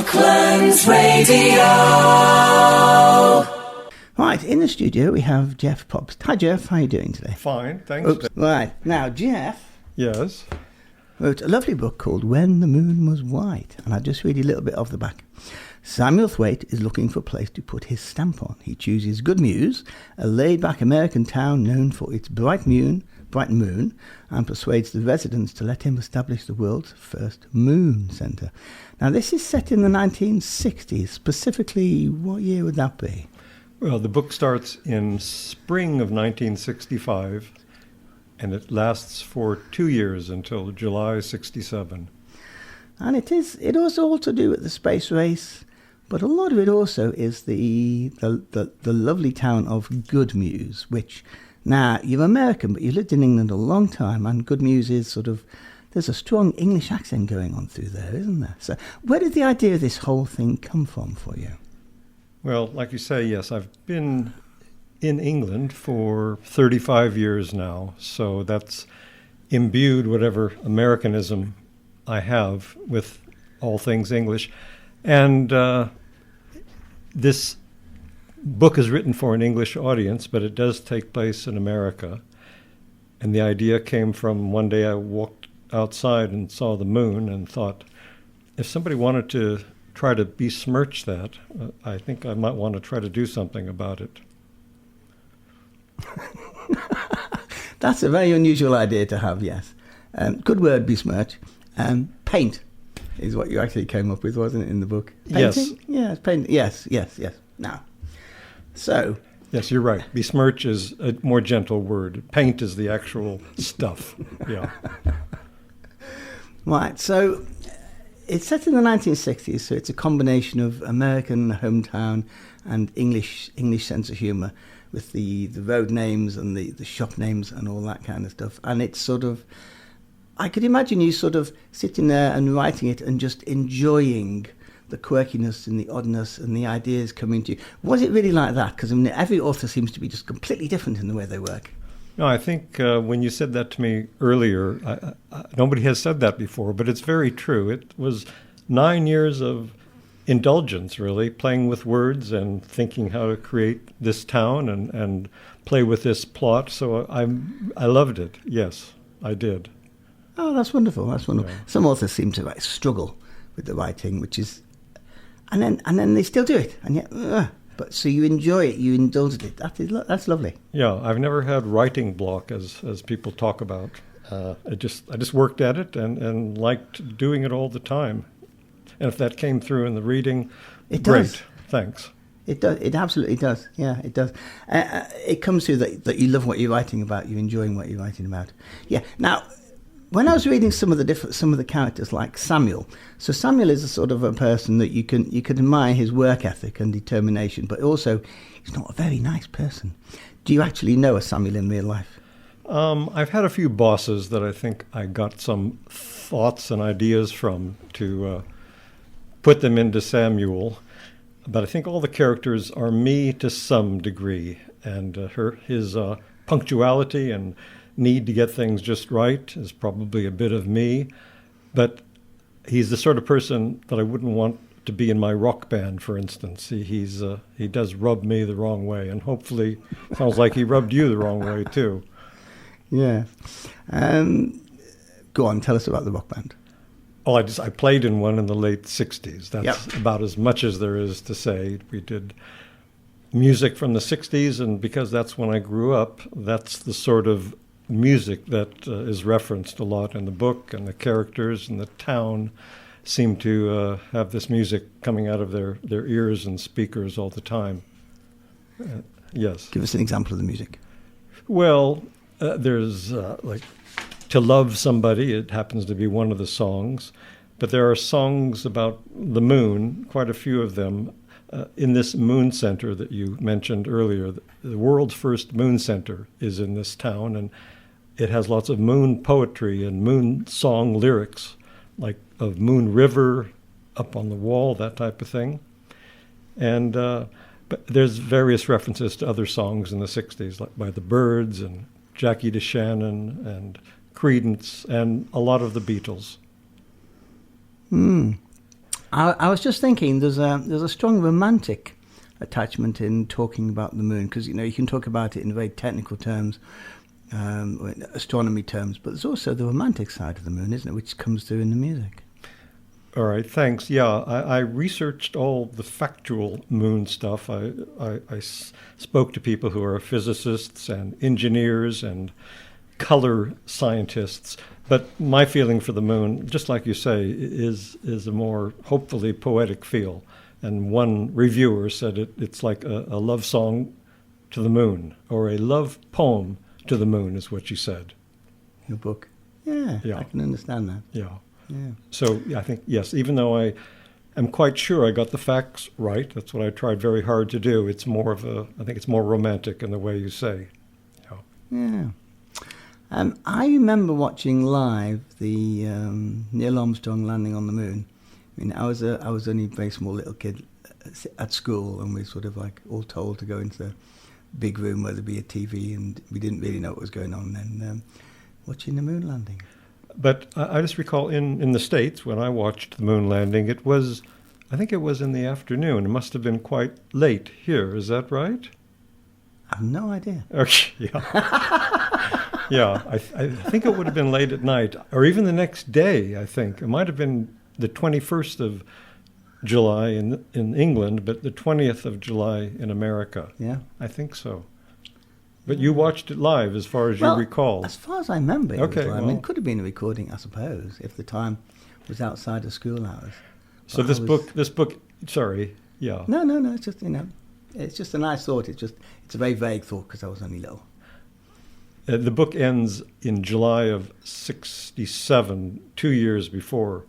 Brooklands Radio. Right, in the studio we have Jeff Probst. Hi Jeff, how are you doing today? Fine, thanks. Oops. Right, now Jeff Yes. wrote a lovely book called When the Moon Was White, and I'll just read you a little bit off the back. Samuel Thwaite is looking for a place to put his stamp on. He chooses Goodmuse, a laid-back American town known for its bright moon, and persuades the residents to let him establish the world's first moon centre. Now, this is set in the 1960s. Specifically, what year would that be? Well, the book starts in spring of 1965, and it lasts for 2 years until July 67. And it has all to do with the space race, but a lot of it also is the lovely town of Goodmuse, which, now, you're American, but you lived in England a long time, and Goodmuse is sort of, there's a strong English accent going on through there, isn't there? So where did the idea of this whole thing come from for you? Well, like you say, yes, I've been in England for 35 years now, so that's imbued whatever Americanism I have with all things English. And this book is written for an English audience, but it does take place in America. And the idea came from one day I walked outside and saw the moon and thought, if somebody wanted to try to besmirch that, I think I might want to try to do something about it. That's a very unusual idea to have, yes. Good word, besmirch. Paint is what you actually came up with, wasn't it, in the book? Painting? Yes. Yes, paint. Yes. Now, so... Yes, you're right. Besmirch is a more gentle word. Paint is the actual stuff. Yeah. Right, so it's set in the 1960s, so it's a combination of American hometown and English sense of humour with the road names and the shop names and all that kind of stuff. And it's sort of... I could imagine you sort of sitting there and writing it and just enjoying the quirkiness and the oddness and the ideas coming to you. Was it really like that? Because I mean, every author seems to be just completely different in the way they work. No, I think when you said that to me earlier, nobody has said that before, but it's very true. It was 9 years of indulgence, really, playing with words and thinking how to create this town and play with this plot. So I loved it. Yes, I did. Oh, that's wonderful. That's wonderful. Yeah. Some authors seem to struggle with the writing, which is... And then they still do it, and yet, but so you enjoy it, you indulge it. That's lovely. Yeah, I've never had writing block as people talk about. I just worked at it and liked doing it all the time. And if that came through in the reading, it great. Does. Thanks. It does. It absolutely does. Yeah, it does. It comes through that you love what you're writing about, you're enjoying what you're writing about. Yeah. Now, when I was reading some of the characters, like Samuel, so Samuel is a sort of a person that you can admire his work ethic and determination, but also he's not a very nice person. Do you actually know a Samuel in real life? I've had a few bosses that I think I got some thoughts and ideas from to put them into Samuel, but I think all the characters are me to some degree, and his punctuality and need to get things just right is probably a bit of me, but he's the sort of person that I wouldn't want to be in my rock band, for instance. He does rub me the wrong way, and hopefully sounds like he rubbed you the wrong way too. Yeah. Go on, tell us about the rock band. Oh, I played in one in the late 60s. That's Yep. about as much as there is to say. We did music from the 60s, and because that's when I grew up, that's the sort of music that is referenced a lot in the book, and the characters and the town seem to have this music coming out of their ears and speakers all the time. Yes. Give us an example of the music. Well, there's like To Love Somebody. It happens to be one of the songs, but there are songs about the moon, quite a few of them, in this moon center that you mentioned earlier. The world's first moon center is in this town, and it has lots of moon poetry and moon song lyrics, like of Moon River, Up on the Wall, that type of thing. And but there's various references to other songs in the 60s, like by the Byrds and Jackie DeShannon and Creedence and a lot of the Beatles. I was just thinking there's a strong romantic attachment in talking about the moon, because you can talk about it in very technical terms, or in astronomy terms, but there's also the romantic side of the moon, isn't it, which comes through in the music. All right, thanks. Yeah, I researched all the factual moon stuff. I spoke to people who are physicists and engineers and color scientists. But my feeling for the moon, just like you say, is a more hopefully poetic feel. And one reviewer said it's like a love song to the moon, or a love poem to the moon, is what she said. Your book? Yeah. I can understand that. Yeah. Yeah. So I think, yes, even though I am quite sure I got the facts right, that's what I tried very hard to do, I think it's more romantic in the way you say. Yeah. I remember watching live the Neil Armstrong landing on the moon. I mean, I was only a very small little kid at school, and we were sort of like all told to go into the big room where there'd be a TV, and we didn't really know what was going on, and watching the moon landing. But I just recall in the States, when I watched the moon landing, I think it was in the afternoon. It must have been quite late here. Is that right? I have no idea. Okay, yeah. Yeah, I think it would have been late at night, or even the next day, I think. It might have been the 21st of July in England, but the 20th of July in America. Yeah. I think so. But you watched it live, as far as you recall. As far as I remember, okay, I mean, it could have been a recording, I suppose, if the time was outside of school hours. So this book, sorry, yeah. No, it's just, it's just a nice thought. It's a very vague thought because I was only little. The book ends in July of '67, 2 years before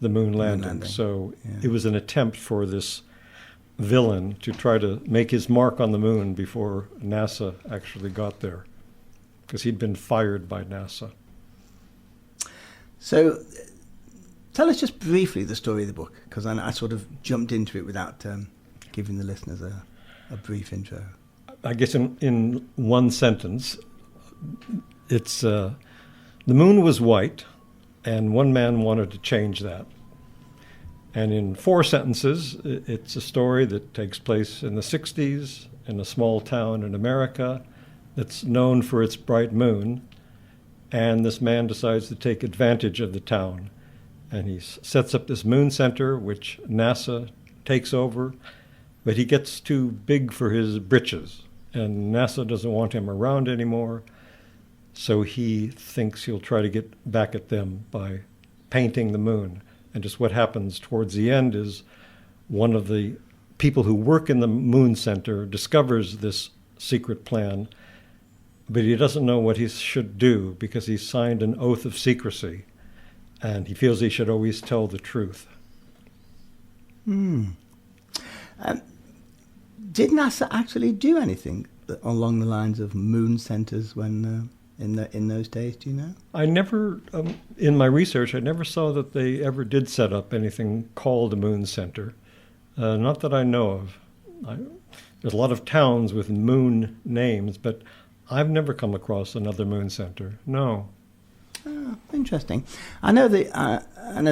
the moon landing. So It was an attempt for this villain to try to make his mark on the moon before NASA actually got there, because he'd been fired by NASA. So tell us just briefly the story of the book, because I sort of jumped into it without giving the listeners a brief intro. I guess in one sentence, it's the moon was white, and one man wanted to change that. And in 4 sentences, it's a story that takes place in the 60s in a small town in America that's known for its bright moon. And this man decides to take advantage of the town. And he sets up this moon center, which NASA takes over. But he gets too big for his britches. And NASA doesn't want him around anymore. So he thinks he'll try to get back at them by painting the moon. And just what happens towards the end is one of the people who work in the moon center discovers this secret plan, but he doesn't know what he should do because he signed an oath of secrecy, and he feels he should always tell the truth. Did NASA actually do anything along the lines of moon centers when in those days, do you know? I never, in my research, I never saw that they ever did set up anything called a moon center. Not that I know of. There's a lot of towns with moon names, but I've never come across another moon center. No. Oh, interesting. I know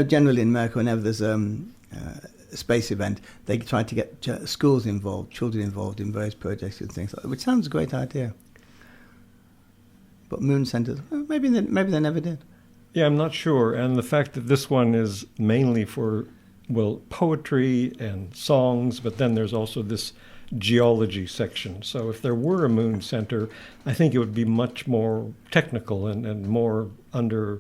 generally in America, whenever there's a space event, they try to get schools involved, children involved in various projects and things like that, which sounds a great idea. But moon centers, maybe they never did. Yeah, I'm not sure. And the fact that this one is mainly for, poetry and songs, but then there's also this geology section. So if there were a moon center, I think it would be much more technical and more under,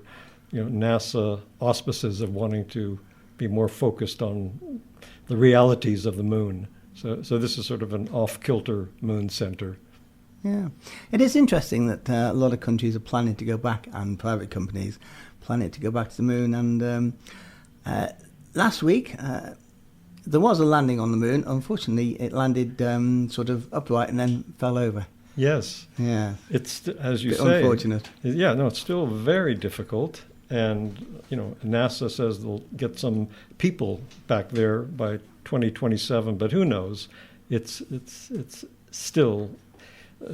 NASA auspices of wanting to be more focused on the realities of the moon. So this is sort of an off-kilter moon center. Yeah. It is interesting that a lot of countries are planning to go back, and private companies planning to go back to the moon. And last week, there was a landing on the moon. Unfortunately, it landed sort of upright and then fell over. Yes. Yeah. It's, as you say... unfortunate. Yeah, no, it's still very difficult. And, NASA says they'll get some people back there by 2027, but who knows? It's still...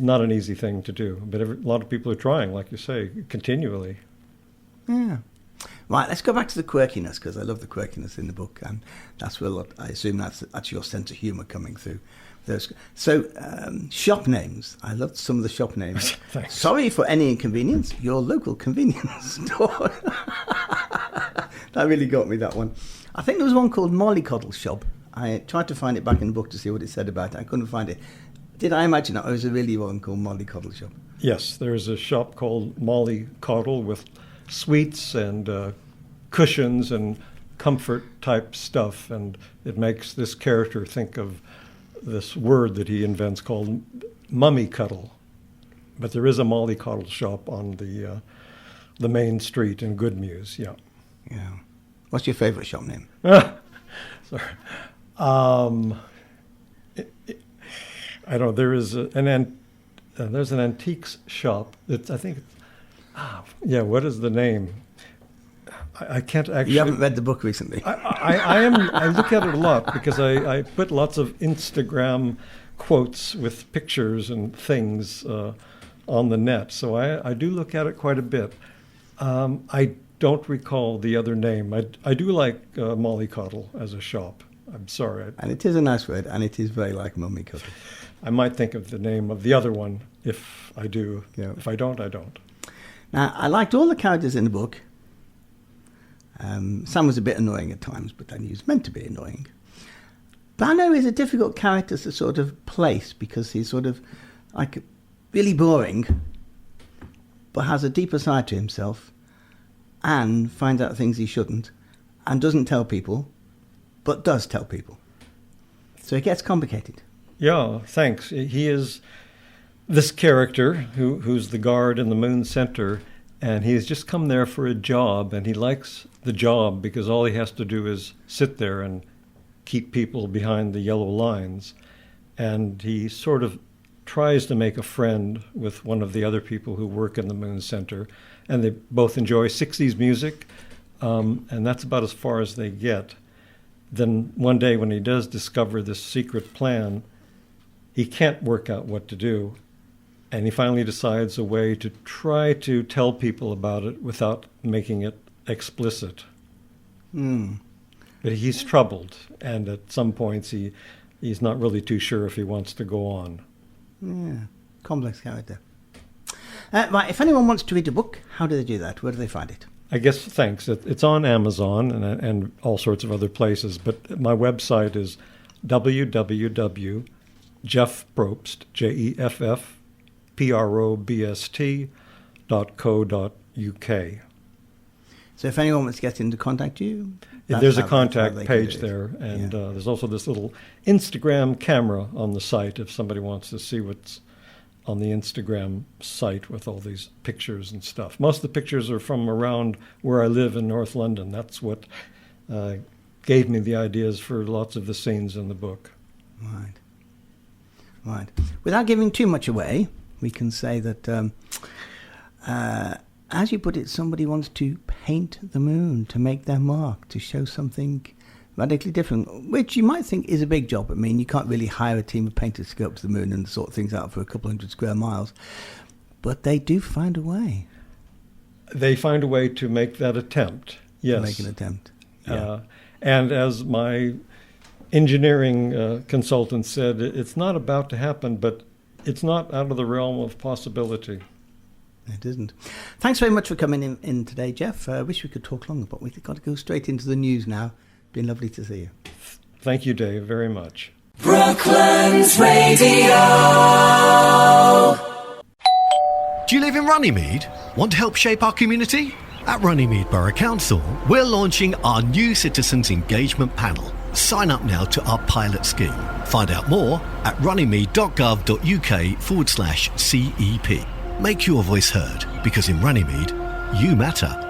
not an easy thing to do, but a lot of people are trying, like you say, continually. Yeah. Right, let's go back to the quirkiness, because I love the quirkiness in the book, and that's where I assume that's your sense of humour coming through. So, shop names. I loved some of the shop names. Thanks. Sorry for any inconvenience. Your local convenience store. That really got me, that one. I think there was one called Mollycoddle Shop. I tried to find it back in the book to see what it said about it. I couldn't find it. Did I imagine that? Or was there really one called Mollycoddle Shop? Yes, there's a shop called Mollycoddle with sweets and cushions and comfort type stuff, and it makes this character think of this word that he invents called mummy cuddle. But there is a Mollycoddle shop on the main street in Goodmuse. Yeah. What's your favourite shop name? Sorry. I don't know. There is there's an antiques shop that I think. What is the name? I can't actually. You haven't read the book recently. I look at it a lot because I put lots of Instagram quotes with pictures and things on the net, so I do look at it quite a bit. I don't recall the other name. I do like Mollycoddle as a shop. I'm sorry. And it is a nice word, and it is very like Mollycoddle. I might think of the name of the other one if I do. Yeah. If I don't, I don't. Now, I liked all the characters in the book. Sam was a bit annoying at times, but then he was meant to be annoying. Bano is a difficult character to sort of place because he's sort of like really boring, but has a deeper side to himself and finds out things he shouldn't and doesn't tell people, but does tell people. So it gets complicated. Yeah, thanks. He is this character who's the guard in the Moon Center, and he has just come there for a job, and he likes the job because all he has to do is sit there and keep people behind the yellow lines. And he sort of tries to make a friend with one of the other people who work in the Moon Center, and they both enjoy 60s music, and that's about as far as they get. Then one day when he does discover this secret plan, he can't work out what to do, and he finally decides a way to try to tell people about it without making it explicit. But he's troubled, and at some points he's not really too sure if he wants to go on. Yeah, complex character. Right, if anyone wants to read the book, how do they do that? Where do they find it? I guess, thanks. It's on Amazon and all sorts of other places, but my website is www.jeffprobst, jeffprobst.co.uk. So if anyone wants to get in to contact you? There's a contact page there, and there's also this little Instagram camera on the site if somebody wants to see what's on the Instagram site with all these pictures and stuff. Most of the pictures are from around where I live in North London. That's what gave me the ideas for lots of the scenes in the book. Right. Without giving too much away, we can say that, as you put it, somebody wants to paint the moon, to make their mark, to show something radically different, which you might think is a big job. I mean, you can't really hire a team of painters to go up to the moon and sort things out for a couple hundred square miles. But they do find a way. They find a way to make that attempt, yes. Make an attempt, yeah. And as my engineering consultant said, it's not about to happen, but it's not out of the realm of possibility. It isn't. Thanks very much for coming in today, Jeff. I wish we could talk longer, but we've got to go straight into the news now. Been lovely to see you. Thank you, Dave, very much. Brooklands Radio. Do you live in Runnymede? Want to help shape our community? At Runnymede Borough Council, we're launching our new Citizens Engagement Panel. Sign up now to our pilot scheme. Find out more at runnymede.gov.uk/CEP. Make your voice heard, because in Runnymede, you matter.